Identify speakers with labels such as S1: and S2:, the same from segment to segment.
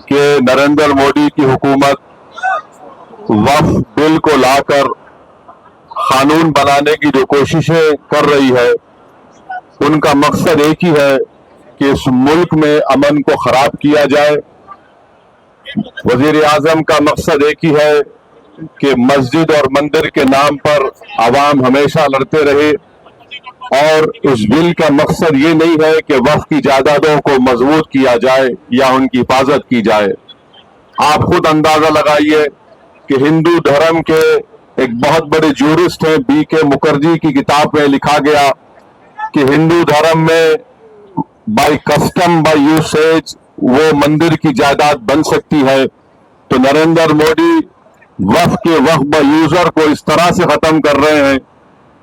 S1: کہ نریندر مودی کی حکومت وقف بل کو لا کر قانون بنانے کی جو کوششیں کر رہی ہے ان کا مقصد ایک ہی ہے کہ اس ملک میں امن کو خراب کیا جائے۔ وزیر اعظم کا مقصد ایک ہی ہے کہ مسجد اور مندر کے نام پر عوام ہمیشہ لڑتے رہے، اور اس بل کا مقصد یہ نہیں ہے کہ وقف کی جائیدادوں کو مضبوط کیا جائے یا ان کی حفاظت کی جائے۔ آپ خود اندازہ لگائیے کہ ہندو دھرم کے ایک بہت بڑے جورسٹ ہیں بی کے مکھرجی کی کتاب میں لکھا گیا کہ ہندو دھرم میں بائی کسٹم بائی یوسیج وہ مندر کی جائیداد بن سکتی ہے، تو نریندر مودی وقف کے وقف با یوزر کو اس طرح سے ختم کر رہے ہیں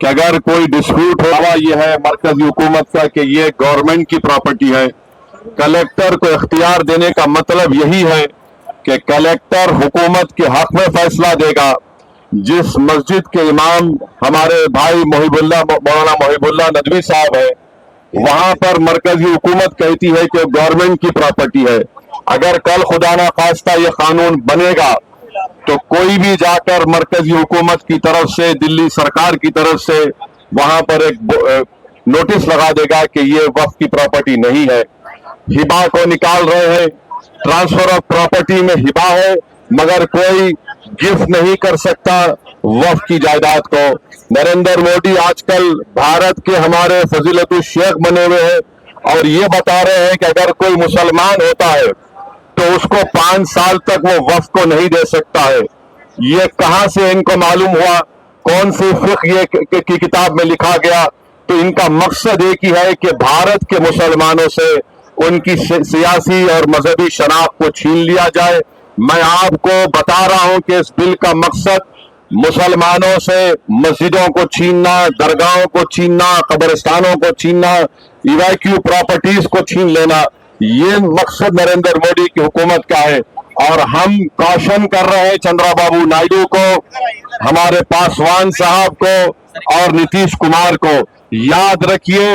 S1: کہ اگر کوئی ڈسپیوٹ ہوا یہ ہے مرکزی حکومت کا کہ یہ گورنمنٹ کی پراپرٹی ہے، کلیکٹر کو اختیار دینے کا مطلب یہی ہے کہ کلیکٹر حکومت کے حق میں فیصلہ دے گا۔ جس مسجد کے امام ہمارے بھائی مولانا محب اللہ ندوی صاحب ہے، وہاں پر مرکزی حکومت کہتی ہے کہ گورنمنٹ کی پراپرٹی ہے۔ اگر کل خدا نہ خواستہ یہ قانون بنے گا تو کوئی بھی جا کر مرکزی حکومت کی طرف سے دلی سرکار کی طرف سے وہاں پر ایک نوٹس لگا دے گا کہ یہ وقف کی پراپرٹی نہیں ہے۔ ہبہ کو نکال رہے ہیں، ٹرانسفر آف پراپرٹی میں ہبہ ہے مگر کوئی گفٹ نہیں کر سکتا وقف کی جائیداد کو۔ نریندر مودی آج کل بھارت کے ہمارے فضیلت الشیخ بنے ہوئے ہیں اور یہ بتا رہے ہیں کہ اگر کوئی مسلمان ہوتا ہے تو اس کو 5 سال تک وہ وقف کو نہیں دے سکتا ہے۔ یہ کہاں سے ان کو معلوم ہوا؟ کون سی فقہ یہ کی کتاب میں لکھا گیا؟ تو ان کا مقصد ایک ہی ہے کہ بھارت کے مسلمانوں سے ان کی سیاسی اور مذہبی شناخت کو چھین لیا جائے۔ میں آپ کو بتا رہا ہوں کہ اس بل کا مقصد مسلمانوں سے مسجدوں کو چھیننا، درگاہوں کو چھیننا، قبرستانوں کو چھیننا، ایویکیو پراپرٹیز کو چھین لینا، یہ مقصد نریندر مودی کی حکومت کا ہے۔ اور ہم کوشن کر رہے ہیں چندرا بابو نائیڈو کو، ہمارے پاسوان صاحب کو اور نتیش کمار کو، یاد رکھیے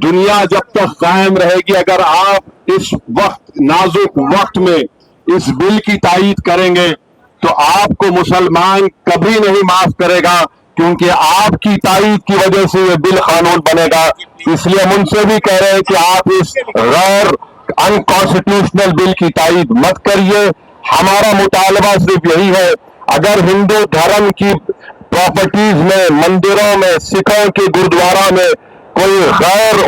S1: دنیا جب تک قائم رہے گی اگر آپ اس وقت نازک وقت میں اس بل کی تائید کریں گے تو آپ کو مسلمان کبھی نہیں معاف کرے گا، کیونکہ آپ کی تائید کی وجہ سے یہ بل قانون بنے گا۔ اس لیے ہم ان سے بھی کہہ رہے ہیں کہ آپ اس غیر انکانسٹیٹیوشنل بل کی تائید مت کریے۔ ہمارا مطالبہ صرف یہی ہے، اگر ہندو دھرم کی پراپرٹیز میں، مندروں میں، سکھوں کے گردوارا میں کوئی غیر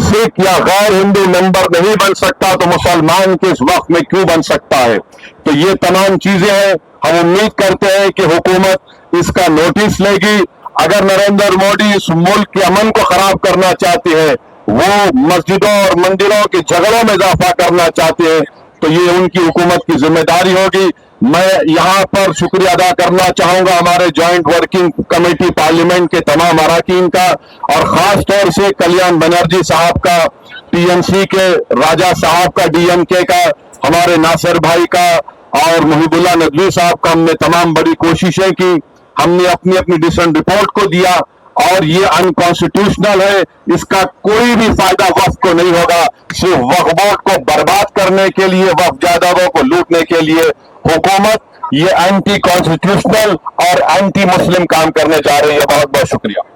S1: سکھ یا غیر ہندو ممبر نہیں بن سکتا تو مسلمان کے اس وقت میں کیوں بن سکتا ہے؟ تو یہ تمام چیزیں ہیں، ہم امید کرتے ہیں کہ حکومت اس کا نوٹس لے گی۔ اگر نریندر مودی اس ملک کے امن کو خراب کرنا چاہتے ہیں، وہ مسجدوں اور مندروں کے جھگڑوں میں اضافہ کرنا چاہتے ہیں، تو یہ ان کی حکومت کی ذمہ داری ہوگی۔ میں یہاں پر شکریہ ادا کرنا چاہوں گا ہمارے جوائنٹ ورکنگ کمیٹی پارلیمنٹ کے تمام اراکین کا، اور خاص طور سے کلیان بنرجی صاحب کا، ٹی ایم سی کے راجہ صاحب کا، ڈی ایم کے کا، ہمارے ناصر بھائی کا اور محب اللہ ندوی صاحب کا۔ ہم نے تمام بڑی کوششیں کی، ہم نے اپنی اپنی ڈسنٹ رپورٹ کو دیا، اور یہ انکانسٹیٹیوشنل ہے، اس کا کوئی بھی فائدہ وقف کو نہیں ہوگا۔ صرف وقف بورڈ کو برباد کرنے کے لیے، وقف جائیدادوں کو لوٹنے کے لیے حکومت یہ اینٹی کانسٹیٹیوشنل اور اینٹی مسلم کام کرنے جا رہی ہے۔ بہت بہت شکریہ۔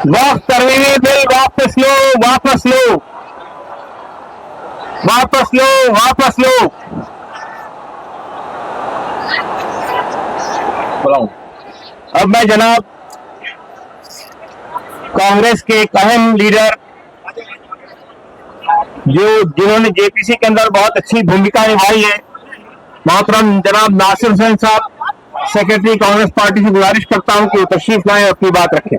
S2: وقف ترمیمی بل واپس لو، واپس لو، واپس لو، واپس لو۔ اب میں جناب کانگریس کے ایک اہم لیڈر جنہوں نے جے پی سی کے اندر بہت اچھی بھومکا نبھائی ہے، محترم جناب ناصر حسین صاحب، سیکرٹری کانگریس پارٹی سے گزارش کرتا ہوں کہ وہ تشریف لائیں اور اپنی بات رکھیں۔